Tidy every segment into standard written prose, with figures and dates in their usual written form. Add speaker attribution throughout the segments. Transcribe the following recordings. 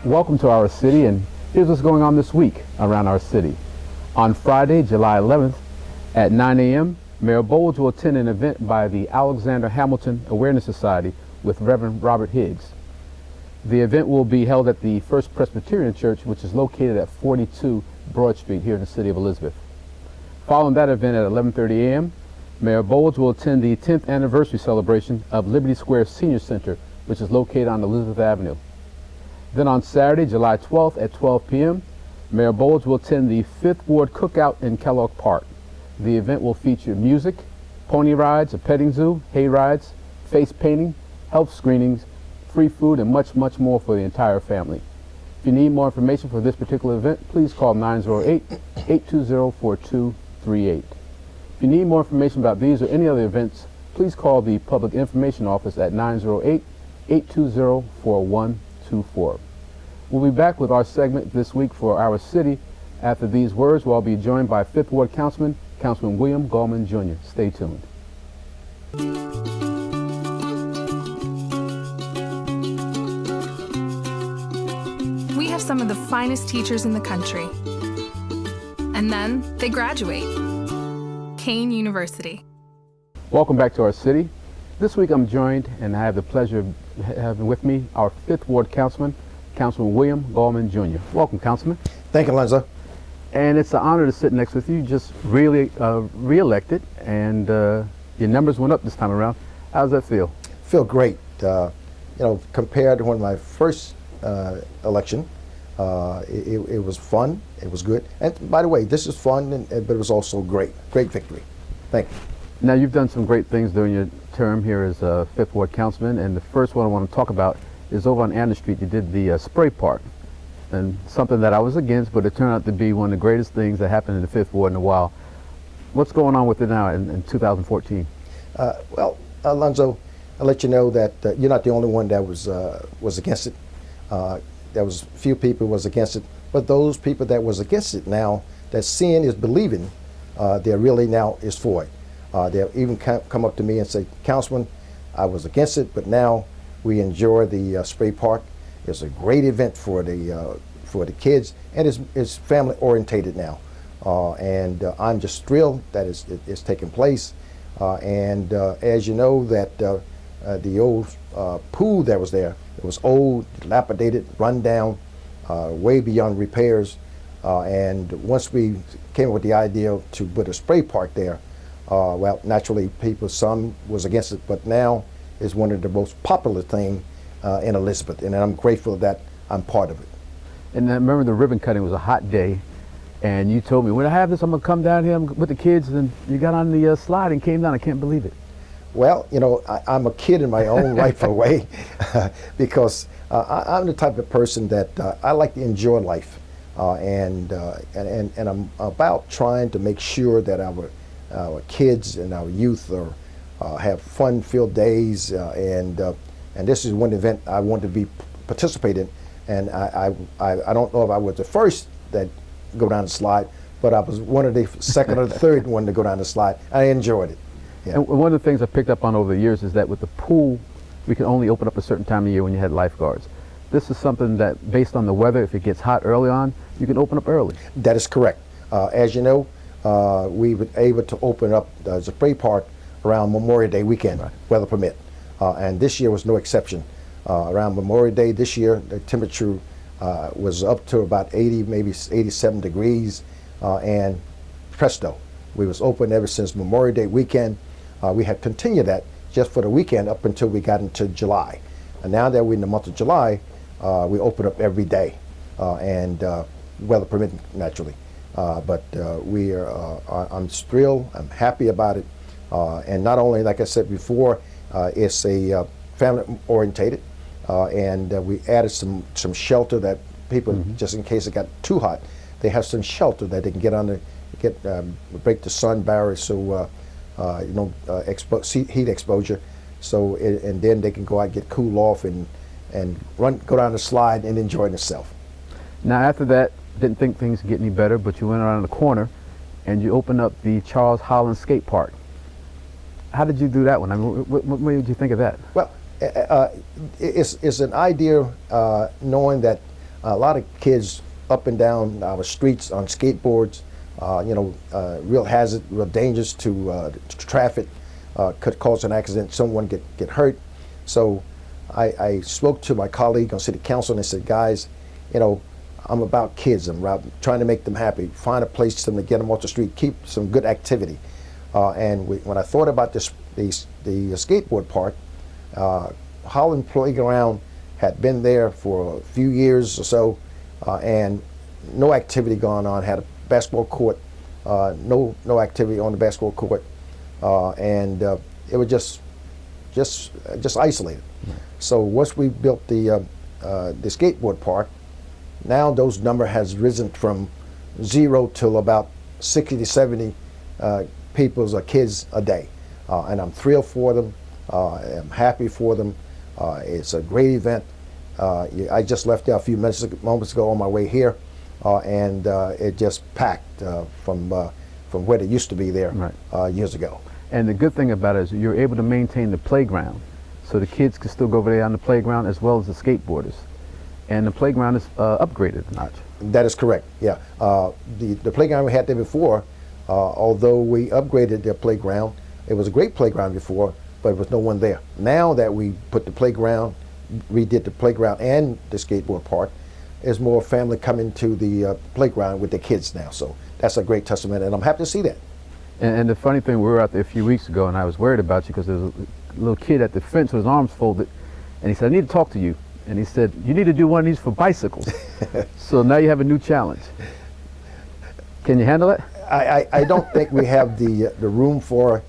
Speaker 1: Welcome to our city, and here's what's going on this week around our city. On Friday, July 11th at 9 a.m., Mayor Bowles will attend an event by the Alexander Hamilton Awareness Society with Reverend Robert Higgs. The event will be held at the First Presbyterian Church, which is located at 42 Broad Street here in the city of Elizabeth. Following that event at 11:30 a.m., Mayor Bowles will attend the 10th anniversary celebration of Liberty Square Senior Center, which is located on Elizabeth Avenue. Then on Saturday, July 12th at 12 p.m., Mayor Bowles will attend the 5th Ward Cookout in Kellogg Park. The event will feature music, pony rides, a petting zoo, hay rides, face painting, health screenings, free food, and much, much more for the entire family. If you need more information for this particular event, please call 908-820-4238. If you need more information about these or any other events, please call the Public Information Office at 908-820-4124. We'll be back with our segment this week for our city. After these words, we'll be joined by 5th Ward Councilman, Councilman William Gallman Jr. Stay tuned.
Speaker 2: We have some of the finest teachers in the country. And then they graduate. Kane University.
Speaker 1: Welcome back to our city. This week I'm joined, and I have the pleasure of having with me our 5th Ward Councilman, Councilman William Gallman Jr. Welcome, Councilman.
Speaker 3: Thank you, Alonzo.
Speaker 1: And it's an honor to sit next with you. Just really re-elected, and your numbers went up this time around. How does that feel?
Speaker 3: Feel great. Compared to when my first election, it was fun. It was good. And by the way, this is fun, but it was also great. Great victory. Thank you.
Speaker 1: Now, you've done some great things during your term here as a 5th Ward Councilman, and the first one I want to talk about is over on Anna Street. You did the spray park, and something that I was against, but it turned out to be one of the greatest things that happened in the 5th Ward in a while. What's going on with it now in 2014?
Speaker 3: Well, Alonzo, I'll let you know that you're not the only one that was against it. There was a few people who was against it, but those people that was against it now, that seeing is believing, they really now is for it. They'll even come up to me and say, Councilman, I was against it, but now we enjoy the spray park. It's a great event for the kids, and it's family orientated now. And I'm just thrilled that it's taking place. And as you know, that the old pool that was there, it was old, dilapidated, run down, way beyond repairs. And once we came up with the idea to put a spray park there, well, naturally, some was against it, but now is one of the most popular things in Elizabeth, and I'm grateful that I'm part of it.
Speaker 1: And I remember the ribbon cutting was a hot day, and you told me, when I have this, I'm going to come down here with the kids, and you got on the slide and came down. I can't believe it.
Speaker 3: Well, I'm a kid in my own rightful way because I'm the type of person that I like to enjoy life, and I'm about trying to make sure that our kids and our youth have fun-filled days, and this is one event I want to be participating in. And I don't know if I was the first that go down the slide, but I was one of the second or the third one to go down the slide. I enjoyed it. Yeah.
Speaker 1: And one of the things I picked up on over the years is that with the pool, we can only open up a certain time of year when you had lifeguards. This is something that, based on the weather, if it gets hot early on, you can open up early.
Speaker 3: That is correct. As you know, we were able to open up the spray park around Memorial Day weekend, right, weather permit. And this year was no exception. Around Memorial Day this year, the temperature was up to about 80, maybe 87 degrees, and presto, we was open ever since Memorial Day weekend. We have continued that just for the weekend up until we got into July. And now that we're in the month of July, we open up every day, and weather permitting, naturally. But I'm thrilled, I'm happy about it. And not only, like I said before, it's a family orientated, and we added some shelter that people, just in case it got too hot, they have some shelter that they can get under, break the sun barrier, so heat exposure. So and then they can go out, get cool off, and go down the slide and enjoy themselves.
Speaker 1: Now after that, didn't think things could get any better, but you went around the corner and you opened up the Charles Holland Skate Park. How did you do that one? I mean, what made you think of that?
Speaker 3: Well, it's an idea knowing that a lot of kids up and down our streets on skateboards, real hazard, real dangerous to traffic, could cause an accident, someone get hurt. So I spoke to my colleague on city council and I said, guys, I'm about kids. I'm about trying to make them happy, find a place for them to get them off the street, keep some good activity. When I thought about the skateboard park, Holland Playground had been there for a few years or so, and no activity going on. Had a basketball court, no activity on the basketball court, and it was just isolated. So once we built the skateboard park, now those number has risen from 0 to about 60 to 70 people's or kids a day, and I'm thrilled for them. I'm happy for them. It's a great event. I just left there a few moments ago on my way here, and it just packed from where it used to be there years ago.
Speaker 1: And the good thing about it is you're able to maintain the playground, so the kids can still go over there on the playground as well as the skateboarders. And the playground is upgraded a notch.
Speaker 3: That is correct, yeah. The playground we had there before, although we upgraded the playground, it was a great playground before, but there was no one there. Now that we put the playground, redid the playground and the skateboard park, there's more family coming to the playground with their kids now. So that's a great testament, and I'm happy to see that.
Speaker 1: And the funny thing, we were out there a few weeks ago, and I was worried about you because there was a little kid at the fence with his arms folded, and he said, I need to talk to you. And he said, you need to do one of these for bicycles. So now you have a new challenge. Can you handle it?
Speaker 3: I don't think we have the room for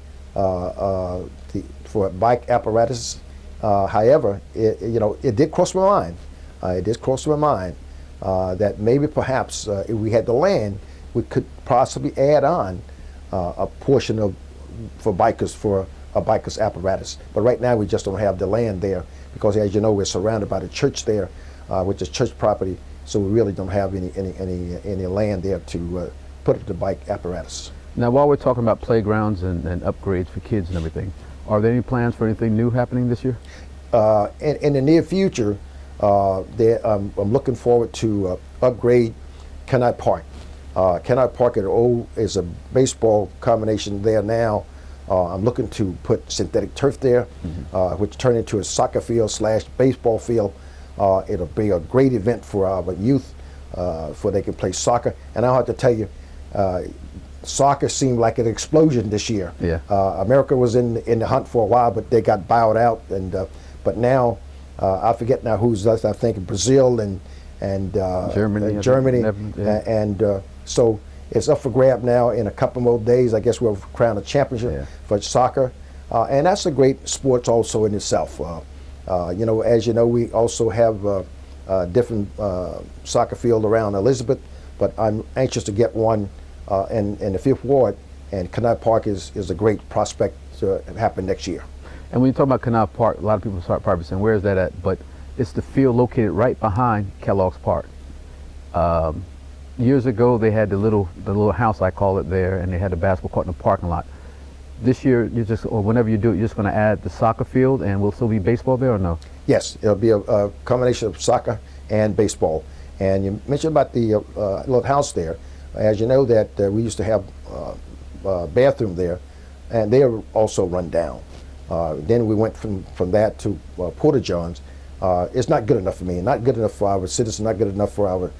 Speaker 3: bike apparatus. However, it did cross my mind. It did cross my mind that maybe perhaps if we had the land, we could possibly add on a portion for bikers for a biker's apparatus. But right now we just don't have the land there because, as you know, we're surrounded by the church there, which is church property. So we really don't have any land there to put up the bike apparatus.
Speaker 1: Now, while we're talking about playgrounds and upgrades for kids and everything, are there any plans for anything new happening this year?
Speaker 3: In the near future, I'm looking forward to upgrade Kenai Park. Kenai Park is a baseball combination there now. I'm looking to put synthetic turf there, which turn into a soccer field / baseball field. It'll be a great event for our youth, for they can play soccer. And I'll have to tell you, soccer seemed like an explosion this year.
Speaker 1: Yeah.
Speaker 3: America was in the hunt for a while, but they got bowed out. And but now, I forget now who's left. I think Brazil and Germany. So it's up for grab now. In a couple more days, I guess we'll crown a championship for soccer, and that's a great sport also in itself. As you know, we also have a different soccer field around Elizabeth, but I'm anxious to get one in the 5th Ward, and Kenai Park is a great prospect to happen next year.
Speaker 1: And when you talk about Kenai Park, a lot of people start probably saying, where is that at? But it's the field located right behind Kellogg's Park. Years ago, they had the little house, I call it, there, and they had the basketball court in the parking lot. This year, or whenever you do it, you're just going to add the soccer field, and will still be baseball there, or no?
Speaker 3: Yes, it'll be a combination of soccer and baseball. And you mentioned about the little house there. As you know, that we used to have a bathroom there, and they are also run down. Then we went from that to Porta Johns. It's not good enough for me, not good enough for our citizens, not good enough for our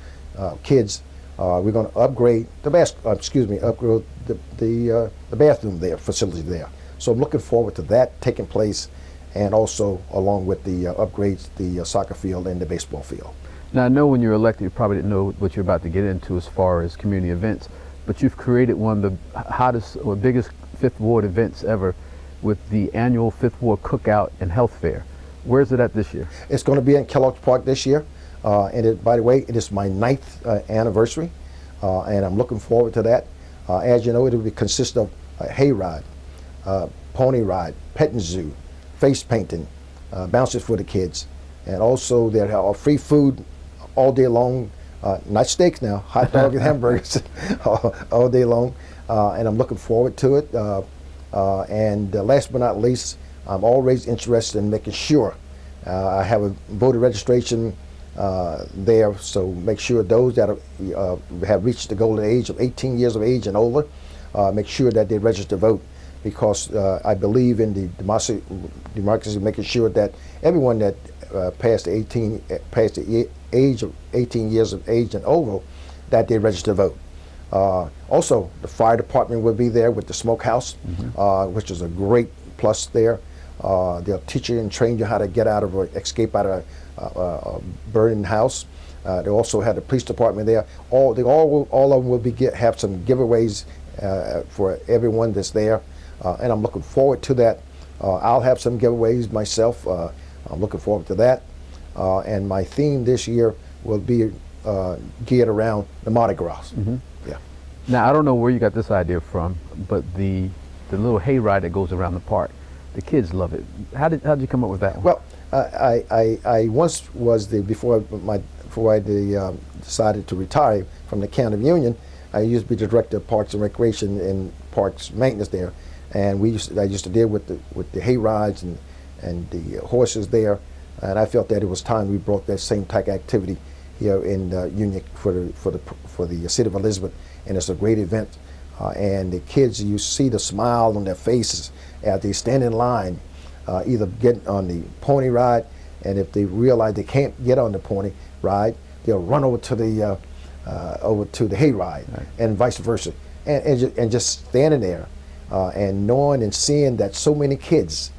Speaker 3: kids. We're going to upgrade upgrade the bathroom there, facility there. So I'm looking forward to that taking place, and also along with the upgrades, the soccer field and the baseball field.
Speaker 1: Now, I know when you're elected, you probably didn't know what you're about to get into as far as community events, but you've created one of the hottest or biggest 5th Ward events ever with the annual 5th Ward Cookout and Health Fair. Where's it at this year? It's
Speaker 3: going to be in Kellogg's Park this year. And by the way, it is my 9th anniversary, and I'm looking forward to that. As you know, it will consist of a hayride, pony ride, petting zoo, face painting, bounces for the kids, and also there are free food all day long, not steaks now, hot dog and hamburgers all day long, and I'm looking forward to it. And last but not least, I'm always interested in making sure I have a voter registration there. So make sure those that have reached the golden age of 18 years of age and older, make sure that they register to vote, because I believe in the democracy, making sure that everyone that past the age of 18 years of age and over, that they register to vote. Also, the fire department will be there with the smokehouse, which is a great plus there. They'll teach you and train you how to get out of or escape out of a burning house. They also have the police department there. All of them will have some giveaways for everyone that's there, and I'm looking forward to that. I'll have some giveaways myself. I'm looking forward to that. And my theme this year will be geared around the Mardi Gras. Yeah.
Speaker 1: Now, I don't know where you got this idea from, but the little hayride that goes around the park, the kids love it. How did you come up with that one?
Speaker 3: Well, I once was before I decided to retire from the County of Union, I used to be the director of Parks and Recreation and Parks Maintenance there, and I used to deal with the hay rides and the horses there, and I felt that it was time we brought that same type of activity here in Union for the city of Elizabeth, and it's a great event. And the kids, you see the smile on their faces as they stand in line, either get on the pony ride, and if they realize they can't get on the pony ride, they'll run over to the hay ride, right, and vice versa, and just standing there and knowing and seeing that so many kids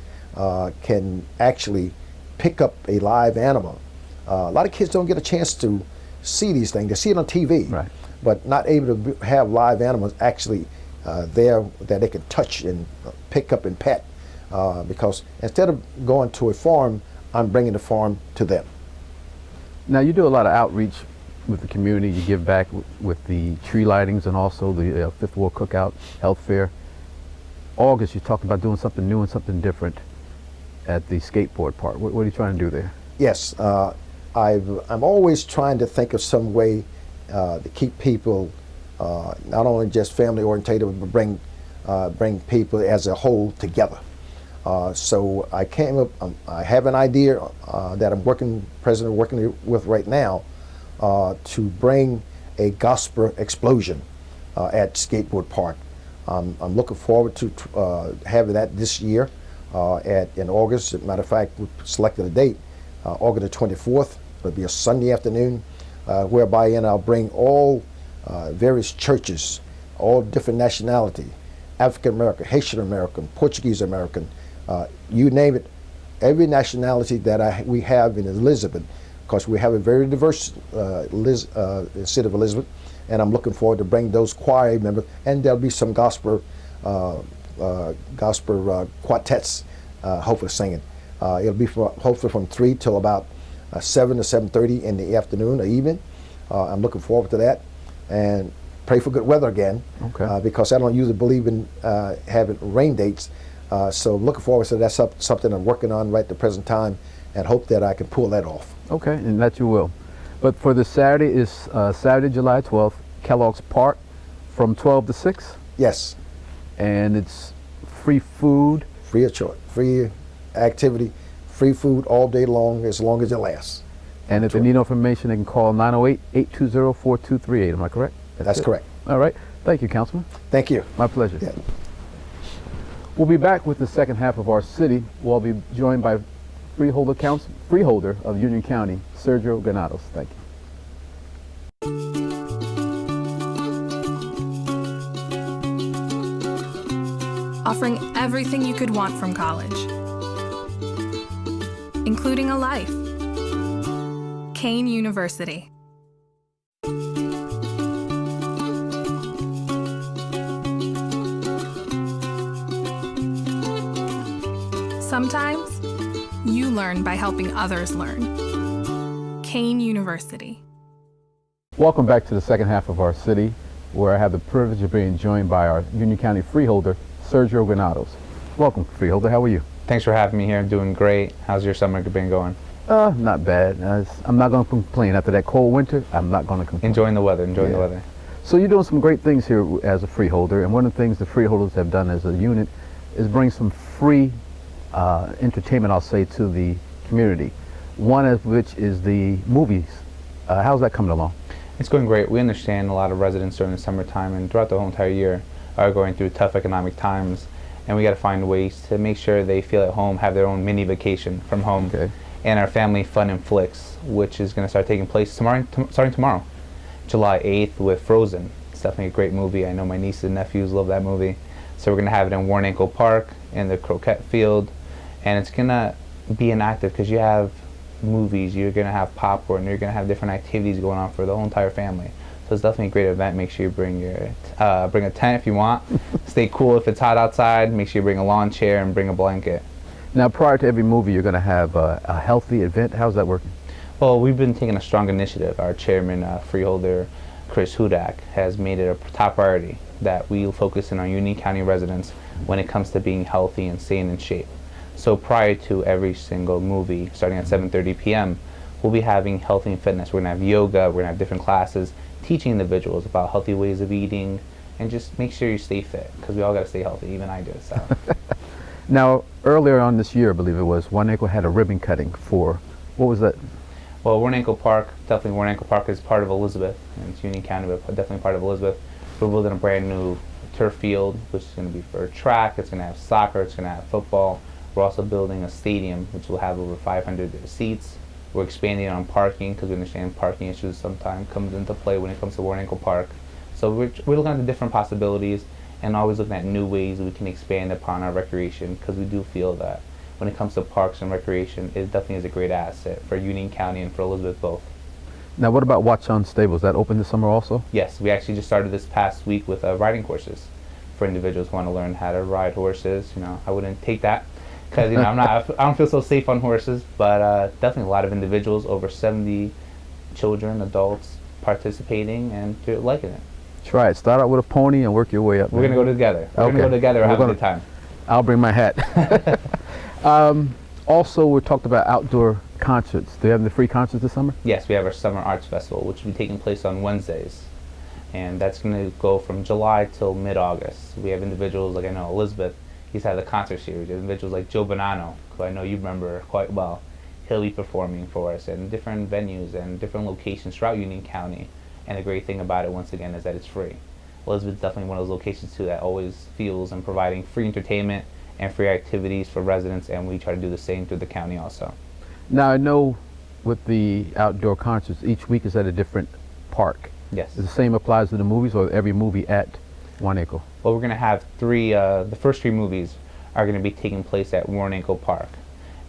Speaker 3: can actually pick up a live animal. A lot of kids don't get a chance to see these things. They see it on TV, right, but not able to have live animals actually there that they can touch and pick up and pet, because instead of going to a farm, I'm bringing the farm to them.
Speaker 1: Now, you do a lot of outreach with the community. You give back with the tree lightings and also the Fifth Ward Cookout, Health Fair. August, you talked about doing something new and something different at the skateboard park. What are you trying to do there? Yes,
Speaker 3: I'm always trying to think of some way to keep people not only just family orientated, but bring people as a whole together. So I came up. I have an idea that I'm working with right now to bring a gospel explosion at Skateboard Park. I'm looking forward to having that this year in August. As a matter of fact, we selected a date, August the 24th. It'll be a Sunday afternoon, whereby I'll bring all various churches, all different nationality, African American, Haitian American, Portuguese American, you name it, every nationality that we have in Elizabeth, because we have a very diverse city of Elizabeth, and I'm looking forward to bring those choir members, and there'll be some gospel quartets hopefully singing. It'll be hopefully from 3 till about 7 to 7:30 in the afternoon or evening. I'm looking forward to that, and pray for good weather again, okay, because I don't usually believe in having rain dates. So looking forward to that. That's something I'm working on right at the present time, and hope that I can pull that off.
Speaker 1: Okay, and that you will. But for this Saturday is Saturday, July 12th, Kellogg's Park from 12 to 6?
Speaker 3: Yes.
Speaker 1: And it's free food?
Speaker 3: Free of charge, free activity, free food all day long as it lasts.
Speaker 1: And if they need information, they can call 908-820-4238. Am I correct?
Speaker 3: That's correct.
Speaker 1: All right. Thank you, Councilman.
Speaker 3: Thank you.
Speaker 1: My pleasure.
Speaker 3: Yeah.
Speaker 1: We'll be back with the second half of our city. We'll be joined by Freeholder of Union County, Sergio Granados. Thank you.
Speaker 2: Offering everything you could want from college, including a life. Kane University. Sometimes you learn by helping others learn. Kane University.
Speaker 1: Welcome back to the second half of our city, where I have the privilege of being joined by our Union County Freeholder, Sergio Granados. Welcome, Freeholder. How are you?
Speaker 4: Thanks for having me here. I'm doing great. How's your summer been going?
Speaker 1: Not bad. I'm not going to complain. After that cold winter, I'm not going to complain.
Speaker 4: Enjoying the weather. Enjoying the weather.
Speaker 1: So you're doing some great things here as a freeholder, and one of the things the freeholders have done as a unit is bring some free entertainment, I'll say, to the community. one of which is the movies. How's that coming along?
Speaker 4: It's going great. We understand a lot of residents during the summertime and throughout the whole entire year are going through tough economic times, and we got to find ways to make sure they feel at home, have their own mini vacation from home.
Speaker 1: Okay.
Speaker 4: And our Family Fun and Flicks, which is going to start taking place starting tomorrow, July 8th with Frozen. It's definitely a great movie. I know my nieces and nephews love that movie. So we're going to have it in Warren Ankle Park in the croquette field, and it's going to be inactive because you have movies, you're going to have popcorn, you're going to have different activities going on for the whole entire family. So it's definitely a great event. Make sure you bring bring a tent if you want. Stay cool if it's hot outside. Make sure you bring a lawn chair and bring a blanket.
Speaker 1: Now, prior to every movie, you're going to have a healthy event. How's that working?
Speaker 4: Well, we've been taking a strong initiative. Our chairman, Freeholder, Chris Hudak, has made it a top priority that we focus in on Union County residents when it comes to being healthy and staying in shape. So prior to every single movie, starting at 7:30 p.m., we'll be having healthy and fitness. We're going to have yoga, we're going to have different classes, teaching individuals about healthy ways of eating, and just make sure you stay fit, because we all got to stay healthy, even I do. So.
Speaker 1: Now, earlier on this year, I believe it was, Warren Ankle had a ribbon cutting for, what was that?
Speaker 4: Well, Warren Ankle Park, definitely Warren Ankle Park is part of Elizabeth, and it's Union County, but definitely part of Elizabeth. We're building a brand new turf field, which is going to be for track, it's going to have soccer, it's going to have football. We're also building a stadium, which will have over 500 seats. We're expanding on parking, because we understand parking issues sometimes comes into play when it comes to Warren Ankle Park. So we're looking at the different possibilities and always looking at new ways we can expand upon our recreation, because we do feel that when it comes to parks and recreation, it definitely is a great asset for Union County and for Elizabeth both.
Speaker 1: Now, what about Watch On Stables? That open this summer also?
Speaker 4: Yes, we actually just started this past week with riding courses for individuals who want to learn how to ride horses. You know, I wouldn't take that, because I don't feel so safe on horses, but definitely a lot of individuals, over 70 children, adults participating, and they're liking it.
Speaker 1: Try it. Start out with a pony and work your way up.
Speaker 4: We're gonna go together. We're gonna go together and have a good time.
Speaker 1: I'll bring my hat. Also, we talked about outdoor concerts. Do you have the free concerts this summer?
Speaker 4: Yes, we have our Summer Arts Festival, which will be taking place on Wednesdays, and that's gonna go from July till mid-August. We have individuals like, I know Elizabeth, he's had a concert series. Individuals like Joe Bonanno, who I know you remember quite well. He'll be performing for us in different venues and different locations throughout Union County. And the great thing about it, once again, is that it's free. Elizabeth's definitely one of those locations too that always feels and providing free entertainment and free activities for residents, and we try to do the same through the county also.
Speaker 1: Now, I know with the outdoor concerts, each week is at a different park.
Speaker 4: Yes.
Speaker 1: Is the same applies to the movies, or every movie at Warren Ankle?
Speaker 4: Well, we're going to have the first 3 movies are going to be taking place at Warren Ankle Park.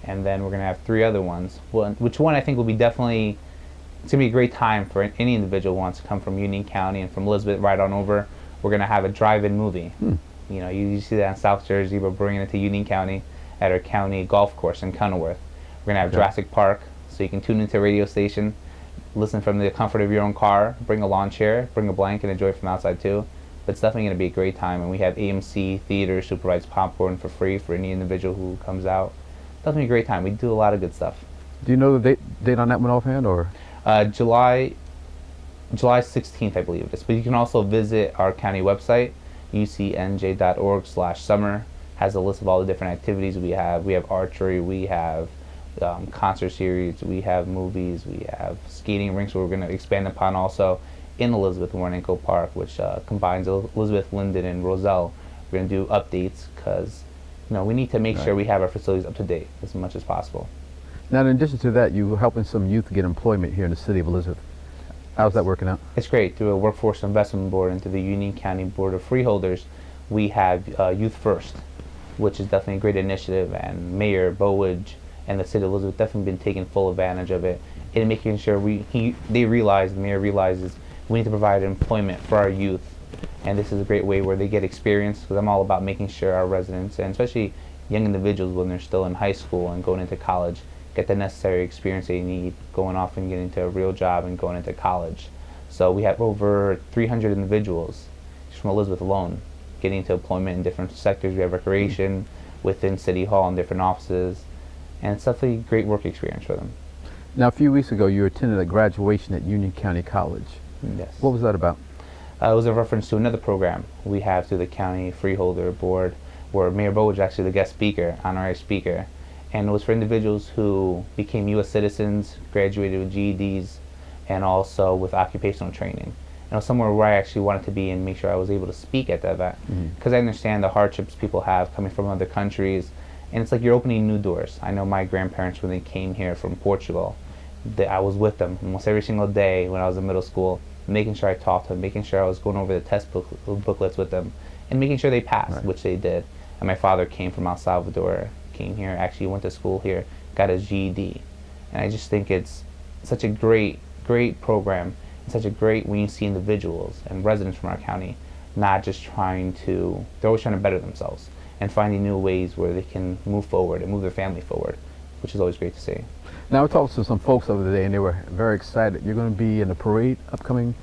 Speaker 4: And then we're going to have 3 other ones, which one I think will be definitely, it's going to be a great time for any individual who wants to come from Union County and from Elizabeth right on over. We're going to have a drive-in movie. You know, you see that in South Jersey. We're bringing it to Union County at our county golf course in Kenilworth. We're going to have Jurassic Park, so you can tune into a radio station, listen from the comfort of your own car, bring a lawn chair, bring a blanket, enjoy from outside too. But it's definitely going to be a great time, and we have AMC Theaters who provides popcorn for free for any individual who comes out. Definitely a great time. We do a lot of good stuff.
Speaker 1: Do you know the date on that one offhand, or?
Speaker 4: July 16th, I believe it is. But you can also visit our county website, ucnj.org/summer. Has a list of all the different activities we have. We have archery, we have concert series, we have movies, we have skating rinks we're going to expand upon also in Elizabeth Warren Ankle Park, which combines Elizabeth, Linden, and Roselle. We're going to do updates because we need to make sure we have our facilities up to date as much as possible.
Speaker 1: Now, in addition to that, you were helping some youth get employment here in the city of Elizabeth. How's that working out?
Speaker 4: It's great. Through a Workforce Investment Board and through the Union County Board of Freeholders, we have Youth First, which is definitely a great initiative, and Mayor Bowidge and the city of Elizabeth definitely been taking full advantage of it and making sure the mayor realizes we need to provide employment for our youth, and this is a great way where they get experience, because I'm all about making sure our residents, and especially young individuals when they're still in high school and going into college, get the necessary experience they need going off and getting into a real job and going into college. So we have over 300 individuals just from Elizabeth alone getting into employment in different sectors. We have recreation within City Hall and different offices, and it's definitely a great work experience for them.
Speaker 1: Now, a few weeks ago, you attended a graduation at Union County College.
Speaker 4: Yes.
Speaker 1: What was that about?
Speaker 4: It was a reference to another program we have through the County Freeholder Board, where Mayor Bowidge is actually the guest speaker, honorary speaker, And it was for individuals who became U.S. citizens, graduated with GEDs, and also with occupational training. And it was somewhere where I actually wanted to be and make sure I was able to speak at that event, because I understand the hardships people have coming from other countries, and it's like you're opening new doors. I know my grandparents, when they came here from Portugal, that I was with them almost every single day when I was in middle school, making sure I taught them, making sure I was going over the test booklets with them, and making sure they passed,
Speaker 1: Right.
Speaker 4: which they did. And my father came from El Salvador, came here, actually went to school here, got his GED. And I just think it's such a great program, and such a great when you see individuals and residents from our county not just trying to, they're always trying to better themselves and finding new ways where they can move forward and move their family forward, which is always great to see.
Speaker 1: Now, I talked to some folks the other day, and they were very excited. You're going to be in the parade upcoming?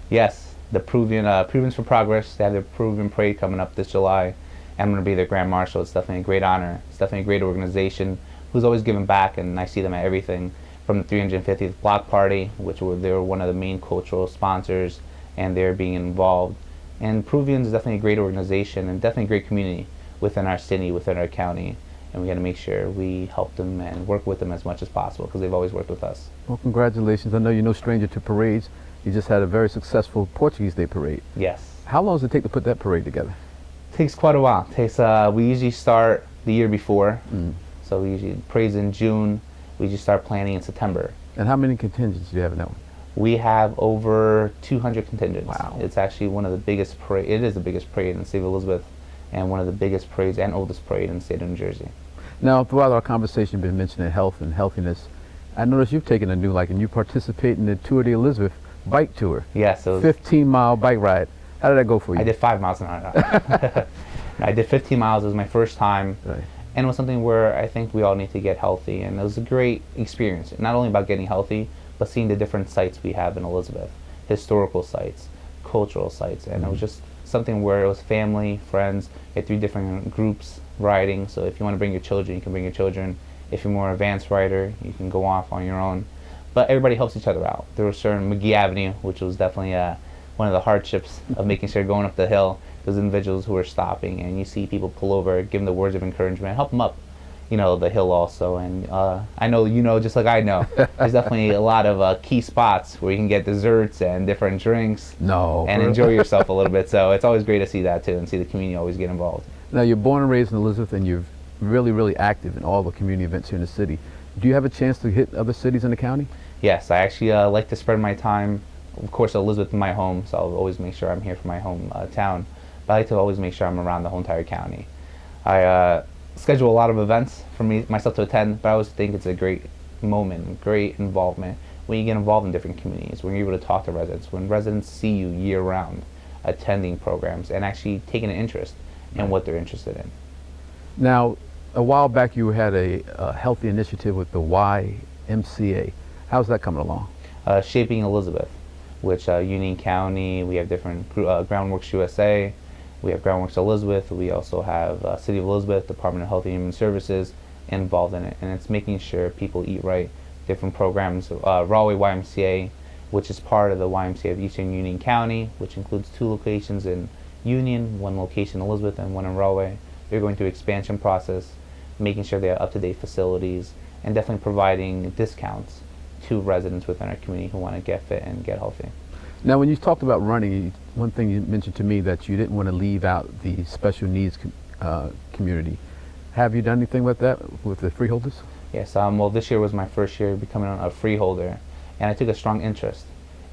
Speaker 4: Yes, the Peruvians for Progress, they have their Peruvian parade coming up this July. I'm going to be their Grand Marshal. It's definitely a great honor. It's definitely a great organization who's always giving back, and I see them at everything from the 350th Block Party, which they were one of the main cultural sponsors, and they're being involved. And Peruvians is definitely a great organization and definitely a great community within our city, within our county. And we got to make sure we help them and work with them as much as possible, because they've always worked with us.
Speaker 1: Well, congratulations. I know you're no stranger to parades. You just had a very successful Portuguese Day parade.
Speaker 4: Yes.
Speaker 1: How long does it take to put that parade together?
Speaker 4: Takes quite a while. We usually start the year before. So we usually parades in June. We usually start planning in September.
Speaker 1: And how many contingents do you have in that one?
Speaker 4: We have over 200 contingents.
Speaker 1: Wow.
Speaker 4: It's actually one of the biggest parade. It is the biggest parade in the state of Elizabeth, and one of the biggest parades and oldest parade in the state of New Jersey.
Speaker 1: Now, throughout our conversation, you've been mentioning health and healthiness. I noticed you've taken a new liking. You participate in the Tour de Elizabeth bike tour.
Speaker 4: Yes, it was,
Speaker 1: 15-mile bike ride. How did that go for you?
Speaker 4: I did 5 miles an hour. I did 15 miles. It was my first time.
Speaker 1: Right.
Speaker 4: And it was something where I think we all need to get healthy. And it was a great experience, not only about getting healthy, but seeing the different sites we have in Elizabeth, historical sites, cultural sites. And it was just something where it was family, friends, you had 3 different groups riding. So if you want to bring your children, you can bring your children. If you're more advanced rider, you can go off on your own. But everybody helps each other out. There was certain McGee Avenue, which was definitely one of the hardships of making sure going up the hill. Those individuals who are stopping, and you see people pull over, give them the words of encouragement, help them up, the hill also. And I know, just like I know, there's definitely a lot of key spots where you can get desserts and different drinks and enjoy yourself a little bit. So it's always great to see that too, and see the community always get involved.
Speaker 1: Now, you're born and raised in Elizabeth, and you're really, really active in all the community events here in the city. Do you have a chance to hit other cities in the county?
Speaker 4: Yes, I actually like to spread my time. Of course, Elizabeth is my home, so I'll always make sure I'm here for my home town. But I like to always make sure I'm around the whole entire county. I schedule a lot of events for myself to attend, but I always think it's a great moment, great involvement when you get involved in different communities, when you're able to talk to residents, when residents see you year-round attending programs and actually taking an interest in what they're interested in.
Speaker 1: Now, a while back you had a healthy initiative with the YMCA. How's that coming along?
Speaker 4: Shaping Elizabeth, which Union County, we have different Groundworks USA, we have Groundworks Elizabeth, we also have City of Elizabeth, Department of Health and Human Services involved in it, and it's making sure people eat right. Different programs, Rahway YMCA, which is part of the YMCA of Eastern Union County, which includes 2 locations in Union, 1 location in Elizabeth, and 1 in Rahway. They're going through expansion process, making sure they have up-to-date facilities, and definitely providing discounts to residents within our community who want to get fit and get healthy.
Speaker 1: Now, when you talked about running, one thing you mentioned to me that you didn't want to leave out the special needs community. Have you done anything with that, with the Freeholders?
Speaker 4: Yes, well, this year was my first year becoming a Freeholder, and I took a strong interest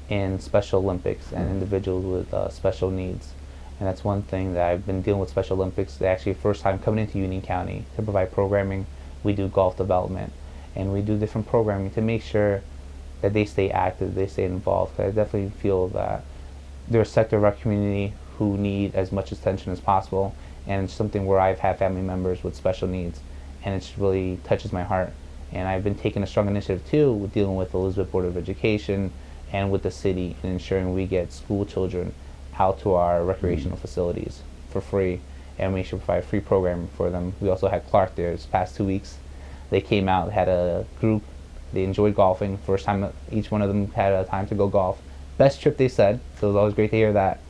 Speaker 4: in Special Olympics and individuals with special needs. And that's one thing that I've been dealing with Special Olympics. They actually first time coming into Union County to provide programming. We do golf development, and we do different programming to make sure that they stay active, they stay involved. I definitely feel that they're a sector of our community who need as much attention as possible, and it's something where I've had family members with special needs, and it really touches my heart. And I've been taking a strong initiative too with dealing with the Elizabeth Board of Education and with the city and ensuring we get school children out to our recreational facilities for free, and we should provide free programming for them. We also had Clark there this past 2 weeks. They came out, had a group, they enjoyed golfing. First time each one of them had a time to go golf. Best trip, they said, so it was always great to hear that.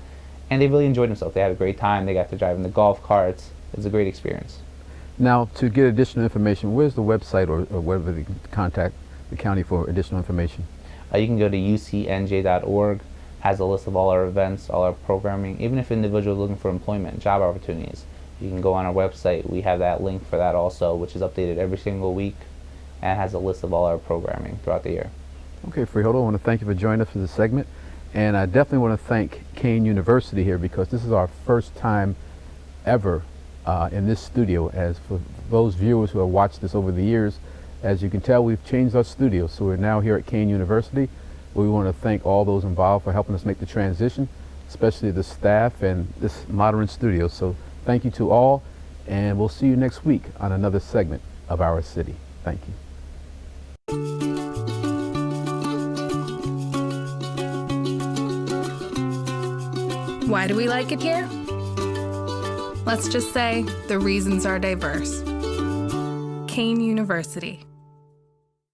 Speaker 4: And they really enjoyed themselves. They had a great time. They got to drive in the golf carts. It was a great experience.
Speaker 1: Now, to get additional information, where's the website or wherever they can contact the county for additional information?
Speaker 4: You can go to ucnj.org, has a list of all our events, all our programming, even if individuals are looking for employment, job opportunities. You can go on our website. We have that link for that also, which is updated every single week and has a list of all our programming throughout the year.
Speaker 1: Okay, Freeholder, I want to thank you for joining us for this segment. And I definitely want to thank Kane University here because this is our first time ever in this studio. As for those viewers who have watched this over the years, as you can tell, we've changed our studio. So we're now here at Kane University. We want to thank all those involved for helping us make the transition, especially the staff and this modern studio. So thank you to all, and we'll see you next week on another segment of Our City. Thank you.
Speaker 2: Why do we like it here? Let's just say the reasons are diverse. Kane University.